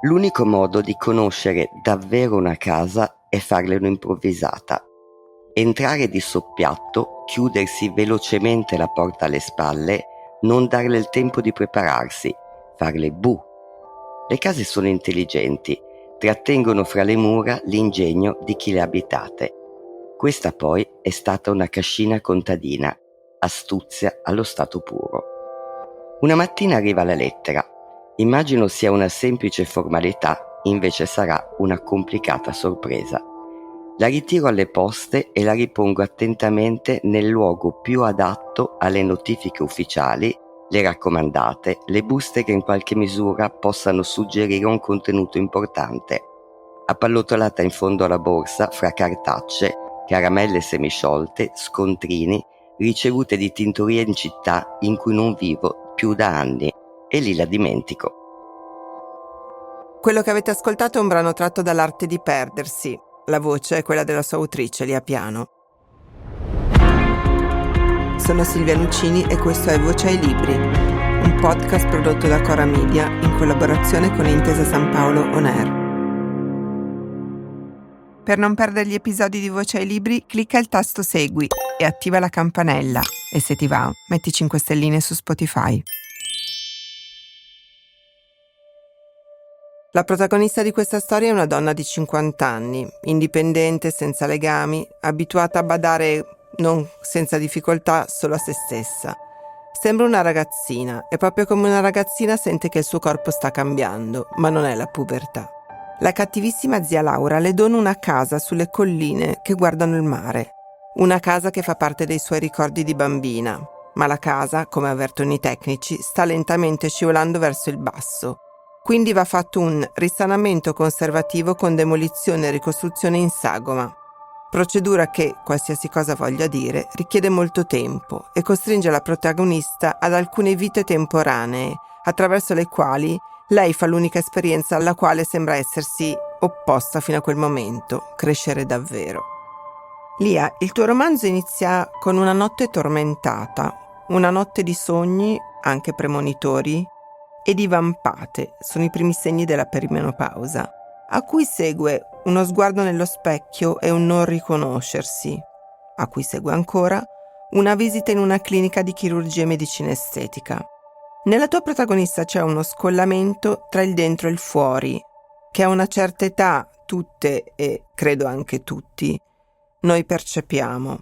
L'unico modo di conoscere davvero una casa è farle un'improvvisata. Entrare di soppiatto, chiudersi velocemente la porta alle spalle, non darle il tempo di prepararsi, farle bu. Le case sono intelligenti, trattengono fra le mura l'ingegno di chi le ha abitate. Questa poi è stata una cascina contadina, astuzia allo stato puro. Una mattina arriva la lettera. Immagino sia una semplice formalità, invece sarà una complicata sorpresa. La ritiro alle poste e la ripongo attentamente nel luogo più adatto alle notifiche ufficiali, le raccomandate, le buste che in qualche misura possano suggerire un contenuto importante. Appallottolata in fondo alla borsa fra cartacce, caramelle semisciolte, scontrini, ricevute di tintoria in città in cui non vivo più da anni, e lì la dimentico. Quello che avete ascoltato è un brano tratto dall'Arte di perdersi. La voce è quella della sua autrice, Lia Piano. Sono Silvia Lucini e questo è Voce ai Libri, un podcast prodotto da Cora Media in collaborazione con Intesa San Paolo On Air. Per non perdere gli episodi di Voce ai Libri, clicca il tasto Segui e attiva la campanella. E se ti va, metti 5 stelline su Spotify. La protagonista di questa storia è una donna di 50 anni, indipendente, senza legami, abituata a badare non senza difficoltà solo a se stessa. Sembra una ragazzina e proprio come una ragazzina sente che il suo corpo sta cambiando, ma non è la pubertà. La cattivissima zia Laura le dona una casa sulle colline che guardano il mare. Una casa che fa parte dei suoi ricordi di bambina, ma la casa, come avvertono i tecnici, sta lentamente scivolando verso il basso. Quindi va fatto un risanamento conservativo con demolizione e ricostruzione in sagoma. Procedura che, qualsiasi cosa voglia dire, richiede molto tempo e costringe la protagonista ad alcune vite temporanee, attraverso le quali lei fa l'unica esperienza alla quale sembra essersi opposta fino a quel momento, crescere davvero. Lia, il tuo romanzo inizia con una notte tormentata, una notte di sogni, anche premonitori, e di vampate, sono i primi segni della perimenopausa, a cui segue uno sguardo nello specchio e un non riconoscersi, a cui segue ancora una visita in una clinica di chirurgia e medicina estetica. Nella tua protagonista c'è uno scollamento tra il dentro e il fuori, che a una certa età tutte, e credo anche tutti, noi percepiamo.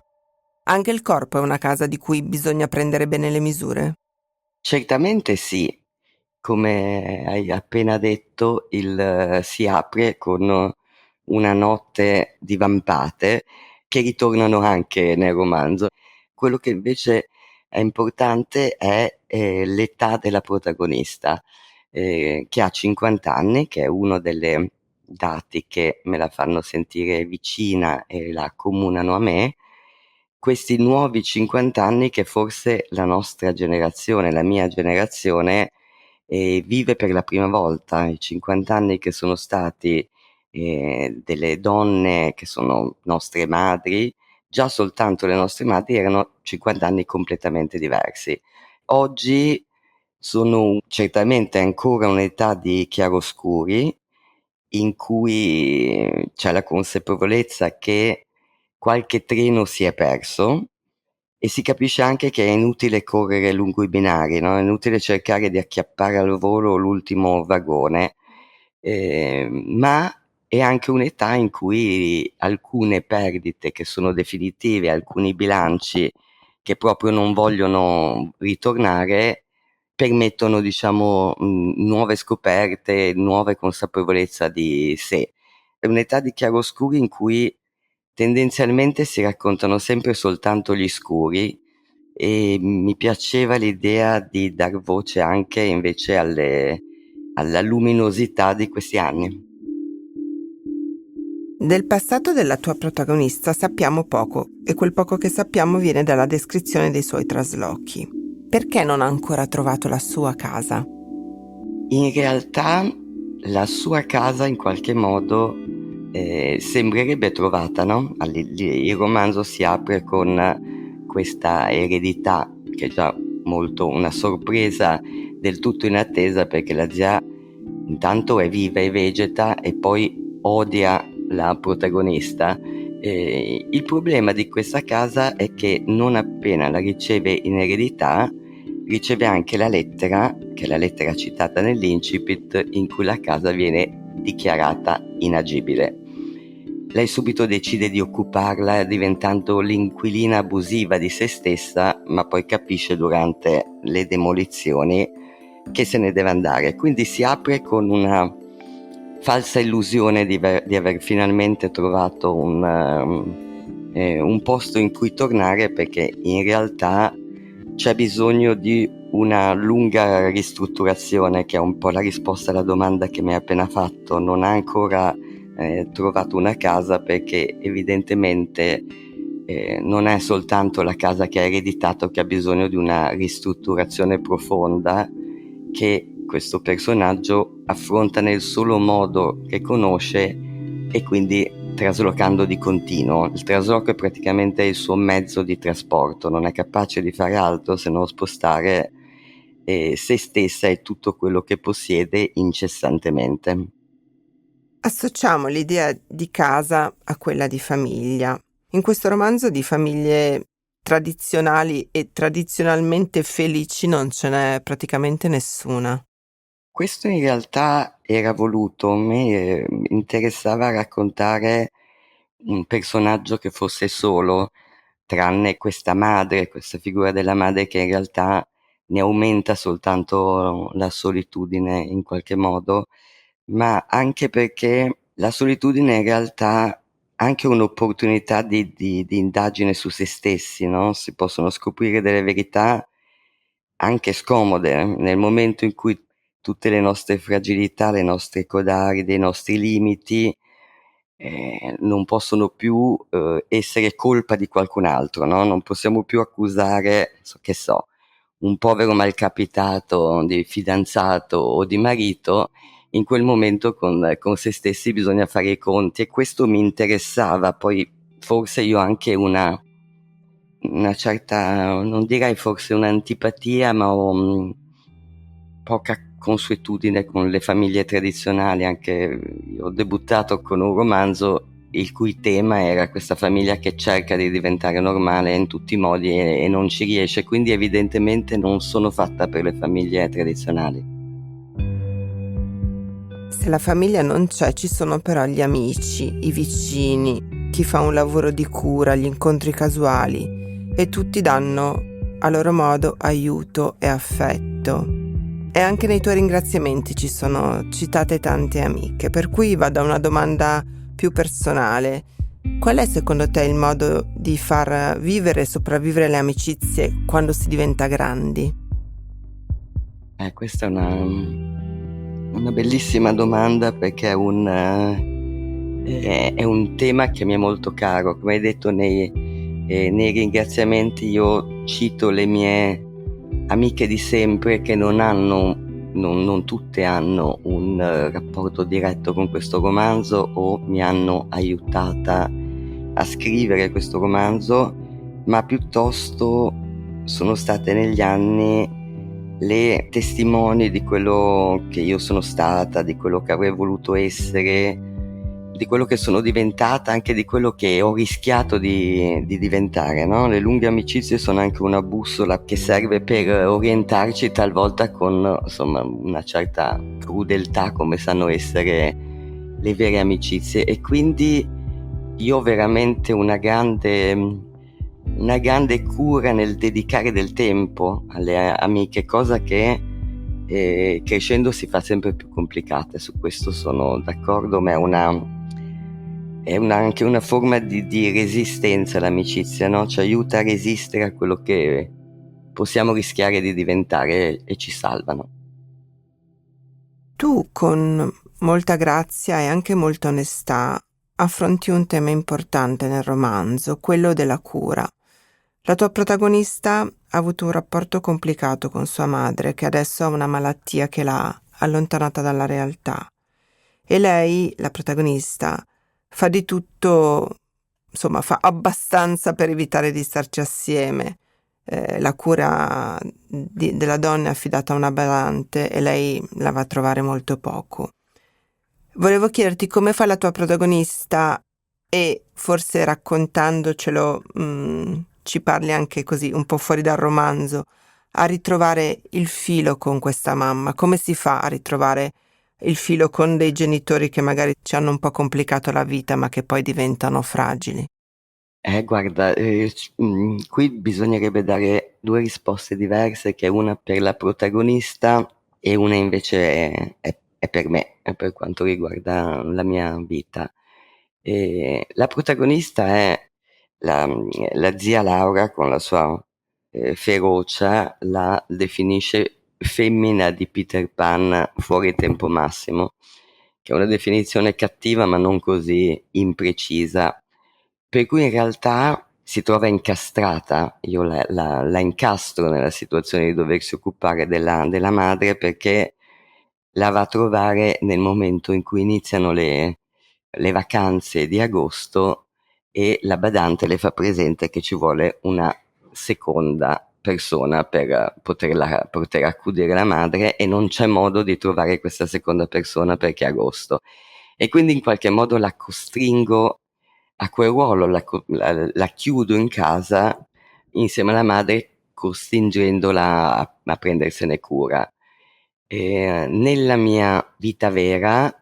Anche il corpo è una casa di cui bisogna prendere bene le misure? Certamente sì. Come hai appena detto, si apre con una notte di vampate che ritornano anche nel romanzo. Quello che invece è importante è l'età della protagonista, che ha 50 anni, che è uno delle dati che me la fanno sentire vicina e la accomunano a me. Questi nuovi 50 anni che forse la nostra generazione, la mia generazione, vive per la prima volta. I 50 anni che sono stati delle donne che sono nostre madri, già soltanto le nostre madri erano 50 anni completamente diversi. Oggi sono certamente ancora un'età di chiaroscuri, in cui c'è la consapevolezza che qualche treno si è perso e si capisce anche che è inutile correre lungo i binari, no, è inutile cercare di acchiappare al volo l'ultimo vagone, ma è anche un'età in cui alcune perdite che sono definitive, alcuni bilanci che proprio non vogliono ritornare, permettono diciamo, nuove scoperte, nuove consapevolezza di sé. È un'età di chiaroscuri in cui tendenzialmente si raccontano sempre soltanto gli scuri e mi piaceva l'idea di dar voce anche invece alla luminosità di questi anni. Del passato della tua protagonista sappiamo poco e quel poco che sappiamo viene dalla descrizione dei suoi traslochi. Perché non ha ancora trovato la sua casa? In realtà la sua casa in qualche modo sembrerebbe trovata, no? Il romanzo si apre con questa eredità che è già molto una sorpresa del tutto inattesa, perché la zia intanto è viva e vegeta e poi odia la protagonista. Il problema di questa casa è che non appena la riceve in eredità, riceve anche la lettera, che è la lettera citata nell'incipit, in cui la casa viene dichiarata inagibile. Lei subito decide di occuparla, diventando l'inquilina abusiva di se stessa, ma poi capisce durante le demolizioni che se ne deve andare. Quindi si apre con una falsa illusione di aver finalmente trovato un posto in cui tornare, perché in realtà c'è bisogno di una lunga ristrutturazione, che è un po' la risposta alla domanda che mi hai appena fatto. Non ha ancora trovato una casa perché evidentemente non è soltanto la casa che ha ereditato che ha bisogno di una ristrutturazione profonda, che questo personaggio affronta nel solo modo che conosce, e quindi traslocando di continuo. Il trasloco è praticamente il suo mezzo di trasporto, non è capace di fare altro se non spostare se stessa e tutto quello che possiede incessantemente. Associamo l'idea di casa a quella di famiglia. In questo romanzo di famiglie tradizionali e tradizionalmente felici non ce n'è praticamente nessuna. Questo in realtà era voluto. A me interessava raccontare un personaggio che fosse solo, tranne questa madre, questa figura della madre che in realtà ne aumenta soltanto la solitudine in qualche modo, ma anche perché la solitudine in realtà è anche un'opportunità di indagine su se stessi, no, si possono scoprire delle verità anche scomode, nel momento in cui tutte le nostre fragilità, le nostre codardi, i nostri limiti non possono più essere colpa di qualcun altro, no, non possiamo più accusare, che so, un povero malcapitato di fidanzato o di marito. In quel momento con se stessi bisogna fare i conti, e questo mi interessava. Poi forse io ho anche una certa, non direi forse un'antipatia, ma ho poca consuetudine con le famiglie tradizionali. Anche io ho debuttato con un romanzo il cui tema era questa famiglia che cerca di diventare normale in tutti i modi e non ci riesce, quindi evidentemente non sono fatta per le famiglie tradizionali. Se la famiglia non c'è, ci sono però gli amici, i vicini, chi fa un lavoro di cura, gli incontri casuali, e tutti danno a loro modo aiuto e affetto. E anche nei tuoi ringraziamenti ci sono citate tante amiche, per cui vado a una domanda più personale. Qual è secondo te il modo di far vivere e sopravvivere le amicizie quando si diventa grandi? Questa è una bellissima domanda, perché è un tema che mi è molto caro. Come hai detto nei ringraziamenti, io cito le mie amiche di sempre che non tutte hanno un rapporto diretto con questo romanzo o mi hanno aiutata a scrivere questo romanzo, ma piuttosto sono state negli anni le testimoni di quello che io sono stata, di quello che avrei voluto essere, di quello che sono diventata, anche di quello che ho rischiato di diventare, no? Le lunghe amicizie sono anche una bussola che serve per orientarci, talvolta con, insomma, una certa crudeltà, come sanno essere le vere amicizie. E quindi io ho veramente una grande cura nel dedicare del tempo alle amiche, cosa che crescendo si fa sempre più complicata. Su questo sono d'accordo, ma anche una forma di resistenza l'amicizia, no? Ci aiuta a resistere a quello che possiamo rischiare di diventare e ci salvano. Tu con molta grazia e anche molta onestà affronti un tema importante nel romanzo, quello della cura. La tua protagonista ha avuto un rapporto complicato con sua madre, che adesso ha una malattia che l'ha allontanata dalla realtà. E lei, la protagonista, fa di tutto, insomma, fa abbastanza per evitare di starci assieme. la cura della donna è affidata a una badante e lei la va a trovare molto poco. Volevo chiederti come fa la tua protagonista e forse raccontandocelo ci parli anche così un po' fuori dal romanzo, a ritrovare il filo con questa mamma. Come si fa a ritrovare il filo con dei genitori che magari ci hanno un po' complicato la vita ma che poi diventano fragili? Guarda, qui bisognerebbe dare 2 risposte diverse, che una per la protagonista e una invece è per me, è per quanto riguarda la mia vita. La protagonista è la zia Laura con la sua, ferocia, la definisce femmina di Peter Pan fuori tempo massimo, che è una definizione cattiva ma non così imprecisa. Per cui in realtà si trova incastrata, io la incastro nella situazione di doversi occupare della madre, perché la va a trovare nel momento in cui iniziano le vacanze di agosto e la badante le fa presente che ci vuole una seconda persona per poter accudire la madre, e non c'è modo di trovare questa seconda persona perché è agosto. E quindi in qualche modo la costringo a quel ruolo, la chiudo in casa insieme alla madre, costringendola a prendersene cura. Nella mia vita vera,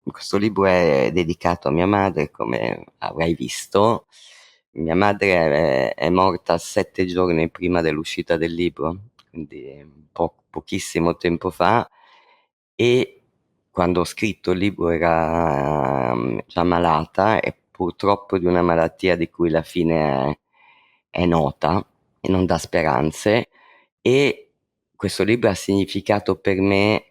questo libro è dedicato a mia madre, come avrai visto. Mia madre è morta 7 giorni prima dell'uscita del libro, quindi pochissimo tempo fa, e quando ho scritto il libro era già malata, e purtroppo di una malattia di cui la fine è nota e non dà speranze. E questo libro ha significato per me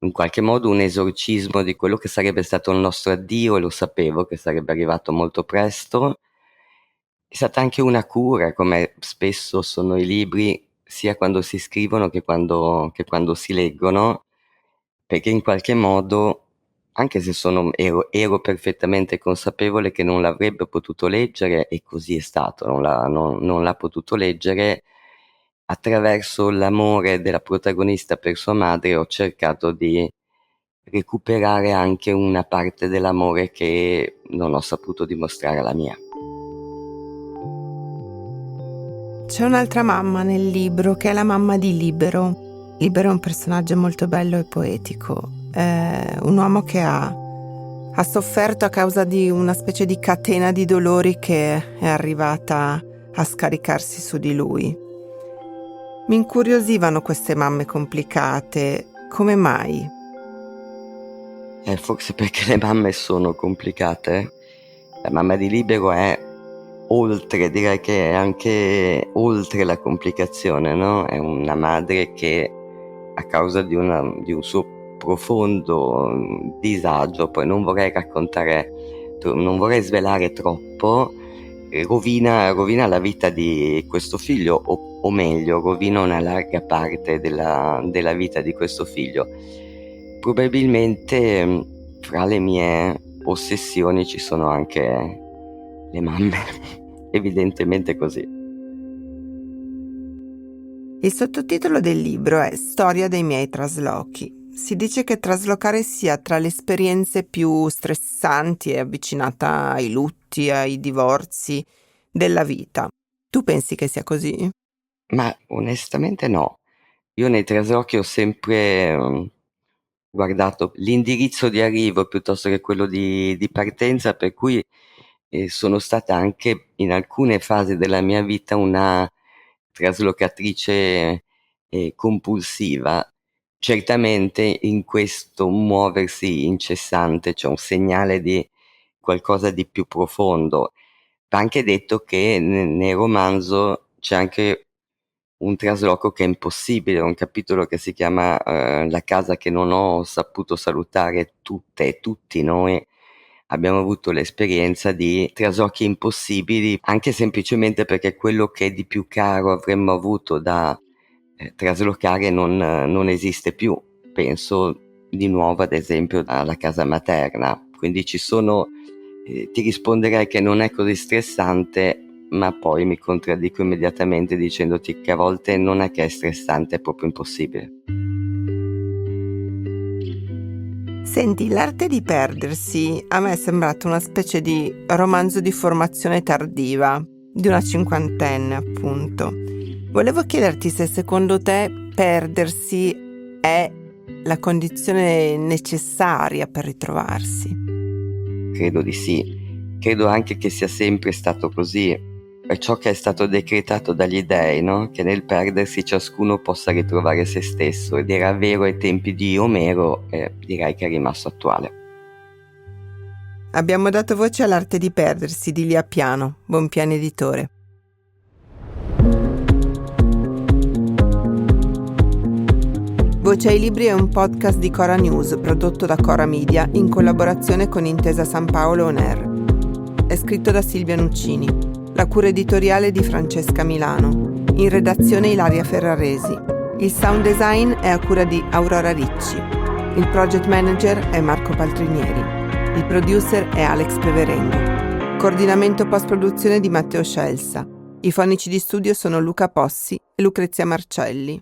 in qualche modo un esorcismo di quello che sarebbe stato il nostro addio, e lo sapevo che sarebbe arrivato molto presto. È stata anche una cura, come spesso sono i libri, sia quando si scrivono che quando si leggono, perché in qualche modo, anche se ero perfettamente consapevole che non l'avrebbe potuto leggere, e così è stato, non l'ha potuto leggere, attraverso l'amore della protagonista per sua madre ho cercato di recuperare anche una parte dell'amore che non ho saputo dimostrare alla mia. C'è un'altra mamma nel libro che è la mamma di Libero. Libero è un personaggio molto bello e poetico, è un uomo che ha sofferto a causa di una specie di catena di dolori che è arrivata a scaricarsi su di lui. Mi incuriosivano queste mamme complicate, come mai? Forse perché le mamme sono complicate. La mamma di Libero è oltre, direi che è anche oltre la complicazione, no? È una madre che a causa di un suo profondo disagio, poi non vorrei svelare troppo, rovina la vita di questo figlio, o meglio, rovina una larga parte della vita di questo figlio. Probabilmente fra le mie ossessioni ci sono anche le mamme, evidentemente così. Il sottotitolo del libro è Storia dei miei traslochi. Si dice che traslocare sia tra le esperienze più stressanti e avvicinata ai lutti, ai divorzi della vita. Tu pensi che sia così? Ma onestamente no. Io nei traslochi ho sempre guardato l'indirizzo di arrivo piuttosto che quello di partenza, per cui sono stata anche in alcune fasi della mia vita una traslocatrice compulsiva. Certamente in questo muoversi incessante c'è un segnale di qualcosa di più profondo. Va anche detto che nel romanzo c'è anche un trasloco che è impossibile, un capitolo che si chiama La casa che non ho saputo salutare. Tutte e tutti noi abbiamo avuto l'esperienza di traslochi impossibili, anche semplicemente perché quello che di più caro avremmo avuto da traslocare non esiste più. Penso di nuovo ad esempio alla casa materna. Quindi ti risponderei che non è così stressante, ma poi mi contraddico immediatamente dicendoti che a volte non è che è stressante, è proprio impossibile. Senti, L'arte di perdersi a me è sembrato una specie di romanzo di formazione tardiva, di una cinquantenne appunto. Volevo chiederti se secondo te perdersi è la condizione necessaria per ritrovarsi. Credo di sì. Credo anche che sia sempre stato così. È ciò che è stato decretato dagli dei, no? Che nel perdersi ciascuno possa ritrovare se stesso, ed era vero ai tempi di Omero e direi che è rimasto attuale. Abbiamo dato voce all'arte di perdersi di Lia Piano, Bonpiani Editore. Voce ai libri è un podcast di Cora News prodotto da Cora Media in collaborazione con Intesa San Paolo On Air. È scritto da Silvia Nuccini. La cura editoriale di Francesca Milano. In redazione Ilaria Ferraresi. Il sound design è a cura di Aurora Ricci. Il project manager è Marco Paltrinieri. Il producer è Alex Peverengo. Coordinamento post-produzione di Matteo Scelsa. I fonici di studio sono Luca Possi e Lucrezia Marcelli.